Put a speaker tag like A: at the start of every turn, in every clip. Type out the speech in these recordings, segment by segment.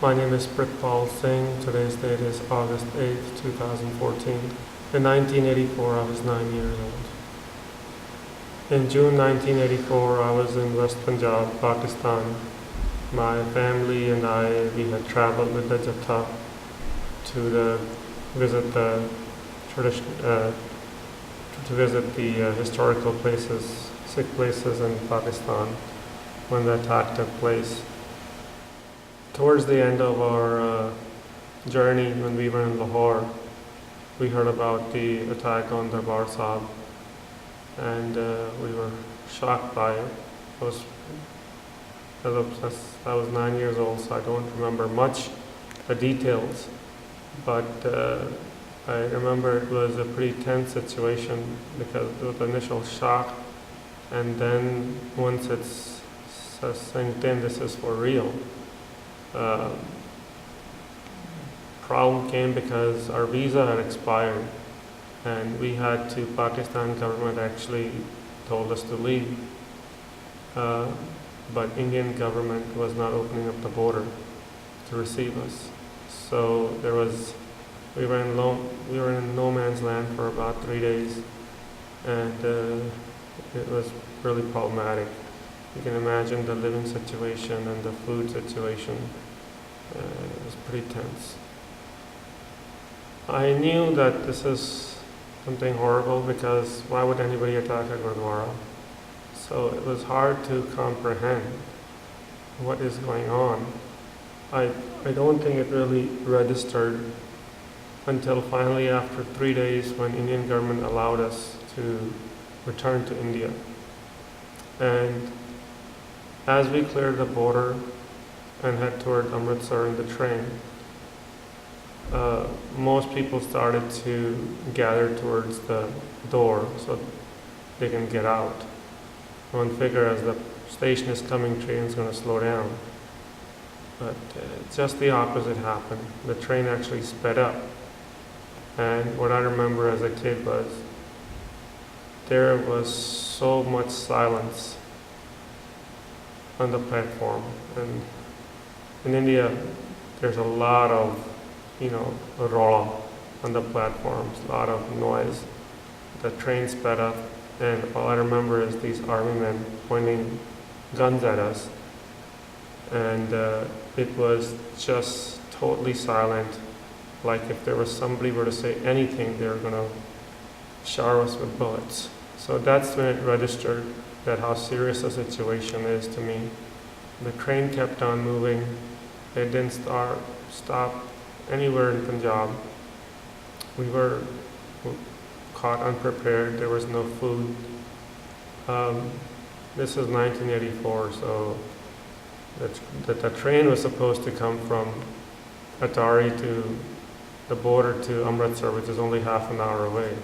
A: My name is Pritpal Singh. Today's date is August 8th, 2014. In 1984, I was 9 years old. In June 1984, I was in West Punjab, Pakistan. My family and we had traveled with the Jatha to visit the tradition, to visit the historical places, Sikh places in Pakistan when the attack took place. Towards the end of our journey, when we were in Lahore, we heard about the attack on Darbar Sahib, and we were shocked by it. I was 9 years old, so I don't remember much the details, but I remember it was a pretty tense situation because of the initial shock, and then once it's sank in, this is for real. Problem came because our visa had expired, and Pakistan government actually told us to leave, but Indian government was not opening up the border to receive us. So we were in no man's land for about 3 days, and it was really problematic. You can imagine the living situation and the food situation. It was pretty tense. I knew that this is something horrible because why would anybody attack a Gurdwara? So it was hard to comprehend what is going on. I don't think it really registered until finally after 3 days when Indian government allowed us to return to India. And as we cleared the border and head toward Amritsar in the train, most people started to gather towards the door so they can get out. One figure, as the station is coming, train is going to slow down. But just the opposite happened. The train actually sped up. And what I remember as a kid was there was so much silence on the platform. And in India, there's a lot of, rolla on the platforms, a lot of noise. The train sped up, and all I remember is these army men pointing guns at us. And it was just totally silent. Like if there was somebody were to say anything, they were going to shower us with bullets. So that's when it registered that how serious the situation is to me. The train kept on moving. It didn't stop anywhere in Punjab. We were caught unprepared. There was no food. This is 1984, so the train was supposed to come from Atari to the border to Amritsar, which is only half an hour away.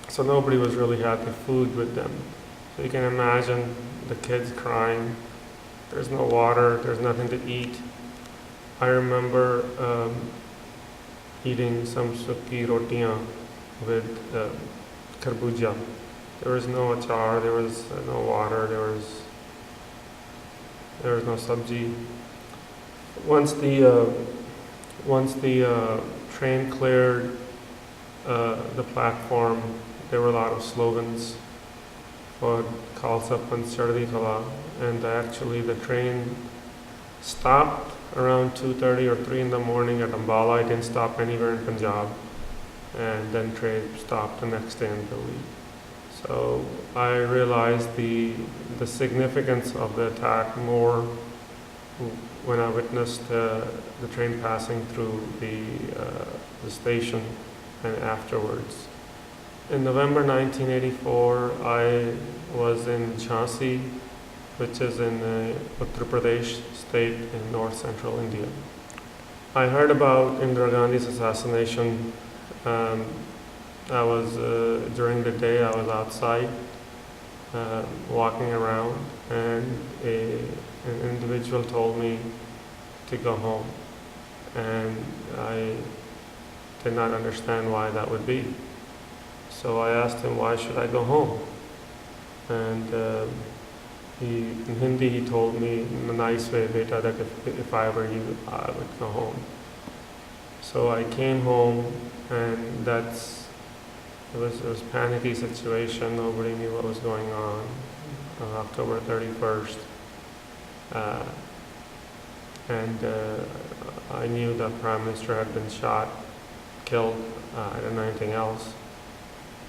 A: So nobody was really had the food with them. So you can imagine the kids crying. There's no water, there's nothing to eat. I remember eating some sukki rotiyan with kharbuja. There was no achar, there was no water, there was no sabji. Once the train cleared the platform, there were a lot of slogans for Khalsa Panth Chardi Kala, and actually the train stopped around 2:30 or 3 in the morning at Ambala. It didn't stop anywhere in Punjab, and then train stopped the next day in Delhi. So I realized the significance of the attack more when I witnessed the train passing through the station and afterwards. In November 1984, I was in Jhansi, which is in Uttar Pradesh state in north central India. I heard about Indira Gandhi's assassination. During the day, I was outside walking around, and an individual told me to go home, and I did not understand why that would be. So I asked him, why should I go home? And in Hindi, he told me in a nice way, beta, that if I were you, I would go home. So I came home, and it was a panicky situation. Nobody knew what was going on. October 31st. And I knew the Prime Minister had been shot, killed. I didn't know anything else.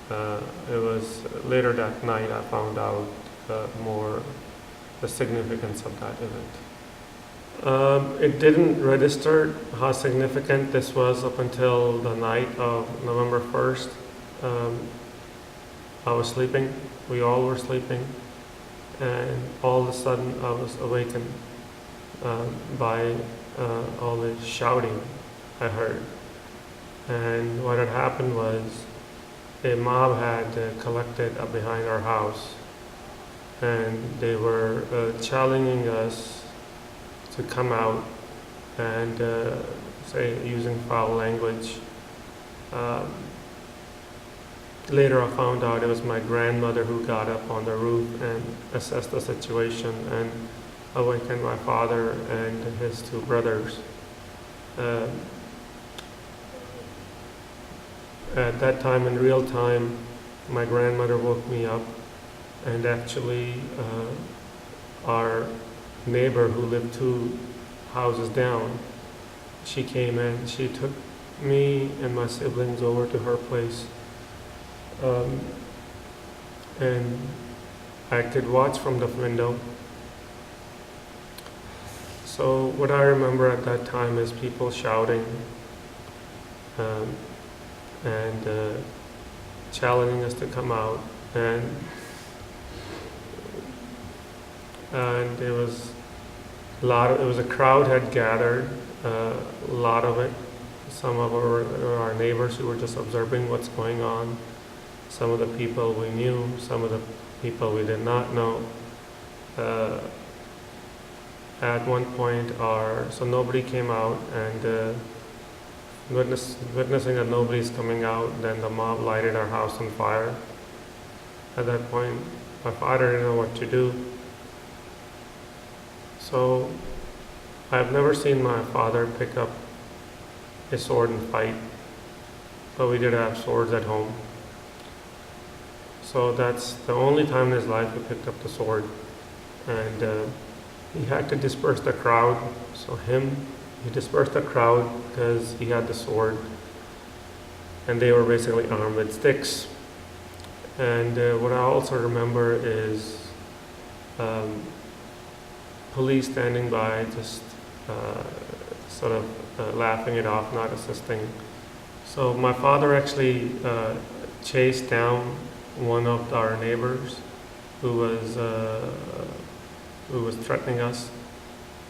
A: It was later that night I found out more the significance of that event. It didn't register how significant this was up until the night of November 1st. I was sleeping, we all were sleeping, and all of a sudden I was awakened by all the shouting I heard. And what had happened was a mob had collected behind our house, and they were challenging us to come out and say, using foul language. Later I found out it was my grandmother who got up on the roof and assessed the situation and awakened my father and his two brothers. At that time, in real time, my grandmother woke me up, and actually our neighbor who lived 2 houses down, she came in, she took me and my siblings over to her place. And I could watch from the window. So what I remember at that time is people shouting and challenging us to come out, and it was a crowd had gathered, a lot of it. Some of our neighbors who were just observing what's going on. Some of the people we knew, some of the people we did not know. At one point, so nobody came out, and witnessing that nobody's coming out, then the mob lighted our house on fire. At that point, my father didn't know what to do. So I've never seen my father pick up a sword and fight, but we did have swords at home. So that's the only time in his life he picked up the sword, and he had to disperse the crowd. So he dispersed the crowd because he had the sword, and they were basically armed with sticks. And what I also remember is police standing by, just sort of laughing it off, not assisting. So my father actually chased down one of our neighbors who was threatening us,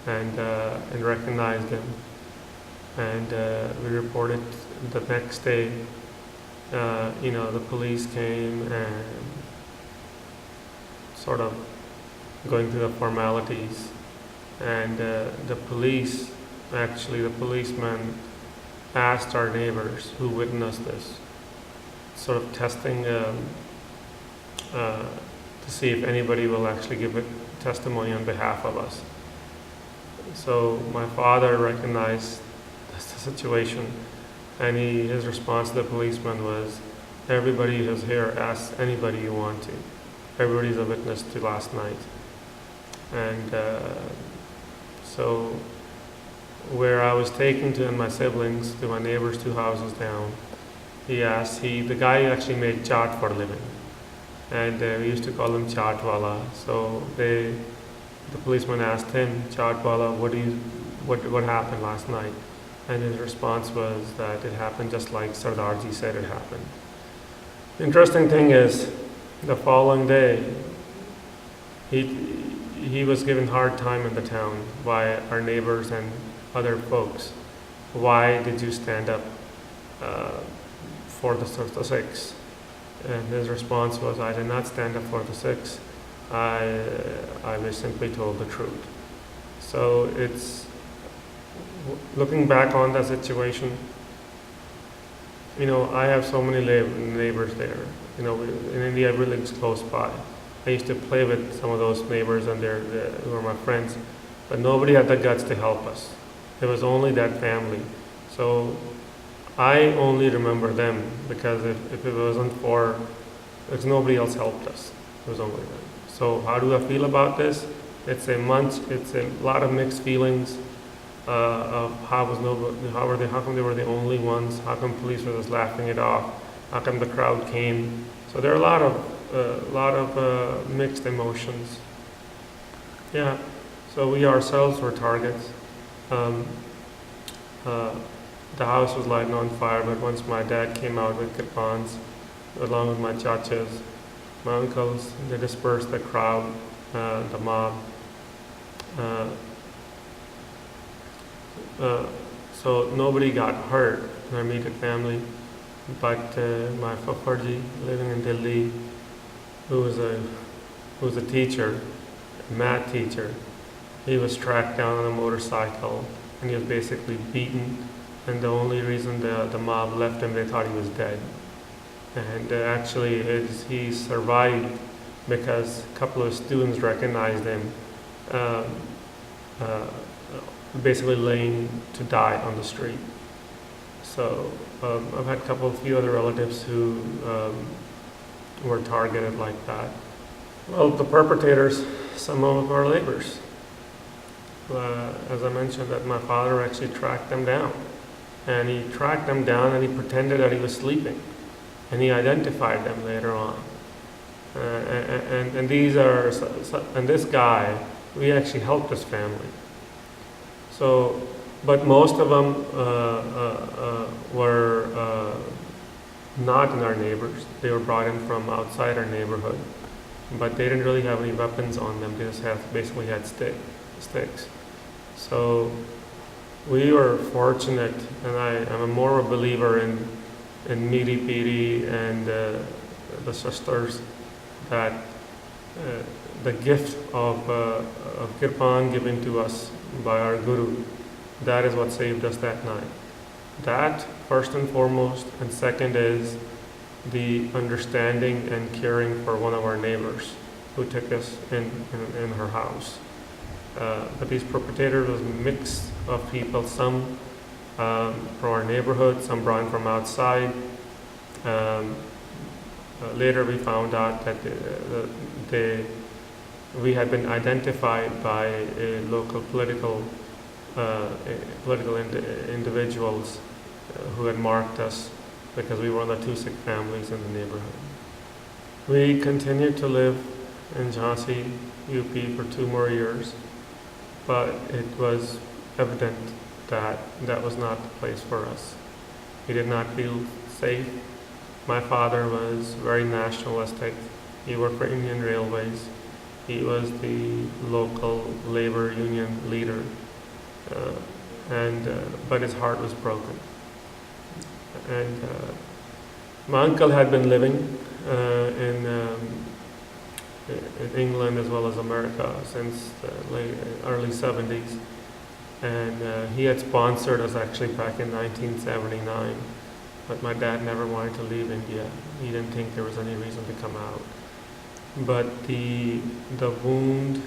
A: and recognized him, and we reported the next day. The police came and sort of going through the formalities, and the policeman asked our neighbors who witnessed this, sort of testing to see if anybody will actually give a testimony on behalf of us. So my father recognized the situation, and his response to the policeman was, "Everybody who's here, ask anybody you want to. Everybody's a witness to last night." And so where I was taken to, and my siblings, to my neighbor's 2 houses down, the guy actually made chaat for a living, and we used to call him Chaatwala. So the policeman asked him, "Chaatwala, what happened last night?" And his response was that it happened just like Sardarji said it happened. The interesting thing is, the following day, he was given hard time in the town by our neighbors and other folks. Why did you stand up for the Sikhs? And his response was, "I did not stand up for the Sikhs. I was simply told the truth." So it's, looking back on that situation, I have so many neighbors there. In India, everything's close by. I used to play with some of those neighbors and they were my friends, but nobody had the guts to help us. It was only that family. So I only remember them because if it wasn't for, because nobody else helped us. It was only them. So how do I feel about this? It's a lot of mixed feelings of how come they were the only ones? How come police were just laughing it off? How come the crowd came? So there are a lot of mixed emotions. Yeah. So we ourselves were targets. The house was lighting on fire, but once my dad came out with kirpans, along with my chachas, my uncles, they dispersed the crowd, the mob. So nobody got hurt in our immediate family, but my Fafarji living in Delhi, who was a teacher, a math teacher, he was tracked down on a motorcycle and he was basically beaten, and the only reason the mob left him, they thought he was dead. And actually he survived because a couple of students recognized him basically laying to die on the street. So I've had a few other relatives who were targeted like that. Well, the perpetrators, some of our neighbors. As I mentioned, that my father actually tracked them down. And he tracked them down and he pretended that he was sleeping. And he identified them later on. And this guy, we actually helped his family. So, but most of them were not in our neighbors. They were brought in from outside our neighborhood. But they didn't really have any weapons on them. They just basically had sticks. So we were fortunate, and I'm more a believer in Miri Piri and the sisters, that the gift of Kirpan given to us by our Guru, that is what saved us that night. That, first and foremost, and second is the understanding and caring for one of our neighbors who took us in her house. But these perpetrators was a mix of people, some from our neighborhood, some brought in from outside. Later we found out that we had been identified by local political individuals who had marked us because we were one of the two sick families in the neighborhood. We continued to live in Jhansi, UP for 2 more years, but it was evident that that was not the place for us. We did not feel safe. My father was very nationalistic. He worked for Indian Railways. He was the local labor union leader, but his heart was broken. And my uncle had been living in England as well as America since the early 70s. And he had sponsored us actually back in 1979. But my dad never wanted to leave India. He didn't think there was any reason to come out. But the wound,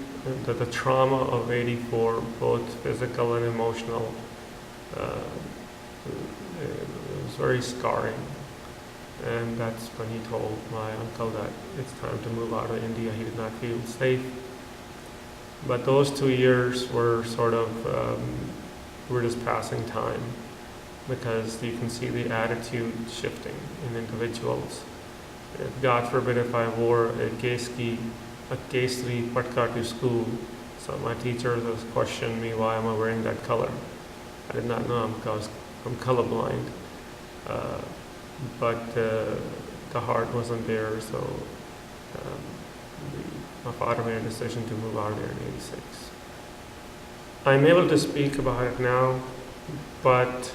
A: the trauma of '84, both physical and emotional, it was very scarring. And that's when he told my uncle that it's time to move out of India. He did not feel safe. But those 2 years were sort of, we're just passing time, because you can see the attitude shifting in individuals. If, God forbid, if I wore a kesri patka to school, so my teachers would question me, why am I wearing that color? I did not know because I'm colorblind. But the heart wasn't there, so my father made a decision to move out of there in '86. I'm able to speak about it now, but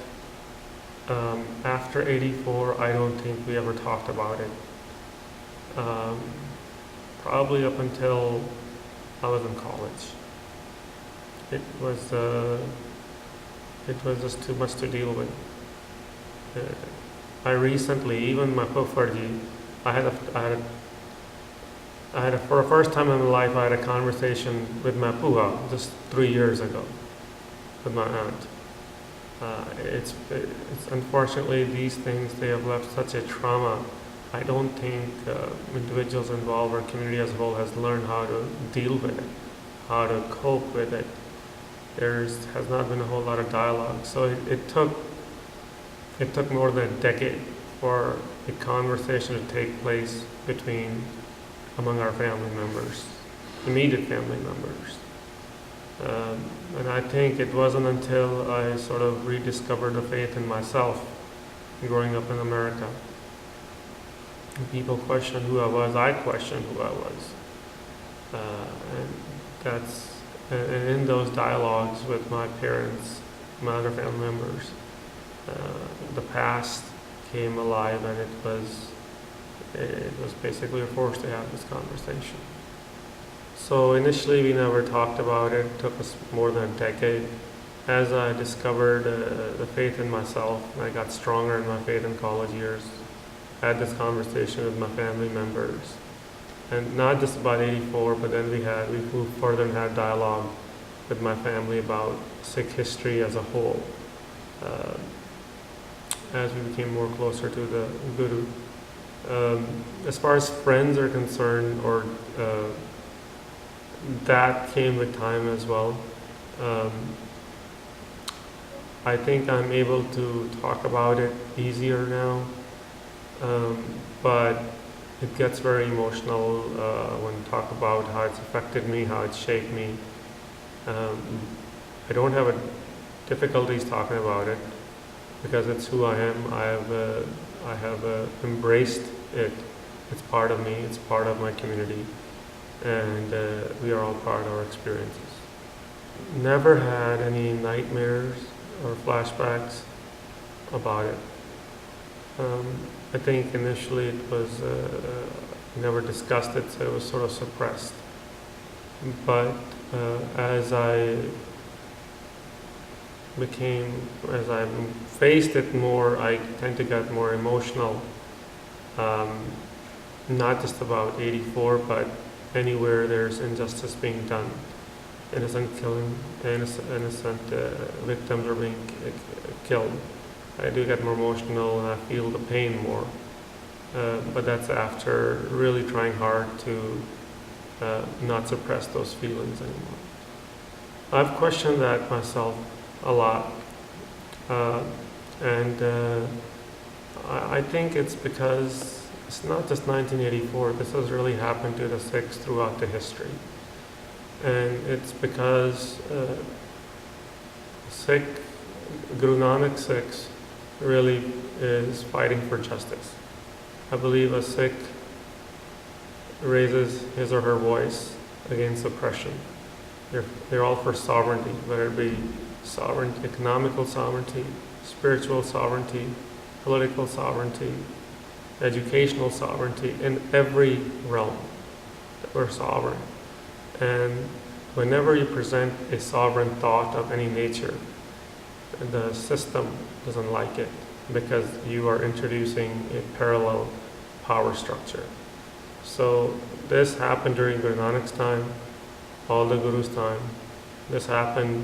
A: after '84, I don't think we ever talked about it. Probably up until I was in college. It was just too much to deal with. I recently, even my Pofarji, I for the first time in my life, I had a conversation with my puha just 3 years ago with my aunt. It's unfortunately these things, they have left such a trauma. I don't think individuals involved or community as a whole has learned how to deal with it, how to cope with it. Has not been a whole lot of dialogue. So it took more than a decade for a conversation to take place among our family members, immediate family members. And I think it wasn't until I sort of rediscovered the faith in myself growing up in America. People questioned who I was, I questioned who I was. And in those dialogues with my parents, my other family members, the past came alive, and it was basically a force to have this conversation. So initially we never talked about it. It took us more than a decade. As I discovered the faith in myself, and I got stronger in my faith in college years, I had this conversation with my family members. And not just about 84, but then we moved further and had dialogue with my family about Sikh history as a whole, as we became more closer to the Guru. As far as friends are concerned, that came with time as well. I think I'm able to talk about it easier now, but it gets very emotional when you talk about how it's affected me, how it's shaped me. I don't have difficulties talking about it because it's who I am. I have embraced it. It's part of me. It's part of my community, and we are all part of our experiences. Never had any nightmares or flashbacks about it. I think initially it was never discussed it, so it was sort of suppressed. But as I faced it more, I tend to get more emotional. Not just about 84, but anywhere there's injustice being done, innocent killing, innocent victims are being killed. I do get more emotional and I feel the pain more. But that's after really trying hard to not suppress those feelings anymore. I've questioned that myself a lot. And I think it's because it's not just 1984, this has really happened to the Sikhs throughout the history. And it's because Guru Nanak Sikhs really is fighting for justice. I believe a Sikh raises his or her voice against oppression. They're all for sovereignty, whether it be economical sovereignty, spiritual sovereignty, political sovereignty, educational sovereignty, in every realm that we're sovereign. And whenever you present a sovereign thought of any nature, the system doesn't like it because you are introducing a parallel power structure. So this happened during Guru Nanak's time, all the Gurus' time. This happened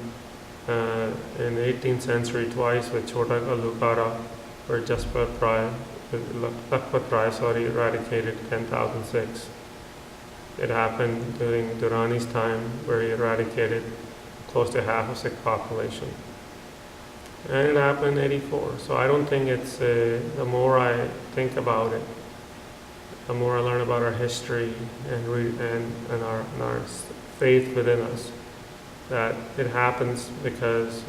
A: in the 18th century twice with Chota Galukara, where Lakhpat Rai eradicated 10,006. It happened during Durrani's time, where he eradicated close to half of Sikh population. And it happened in 84. So I don't think it's, the more I think about it, the more I learn about our history and our faith within us, that it happens because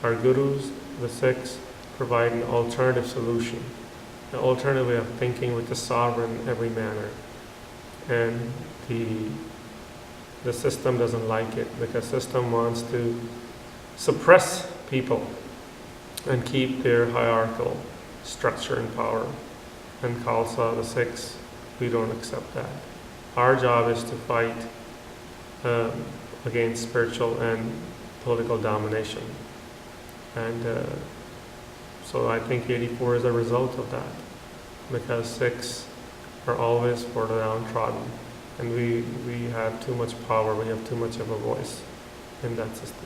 A: our gurus, the Sikhs, provide an alternative solution, an alternative way of thinking with the sovereign in every manner. And the system doesn't like it because the system wants to suppress people and keep their hierarchical structure and power. And Khalsa, the Sikhs, we don't accept that. Our job is to fight against spiritual and political domination. And so I think 84 is a result of that, because Sikhs are always for the downtrodden. And we have too much power, we have too much of a voice in that system.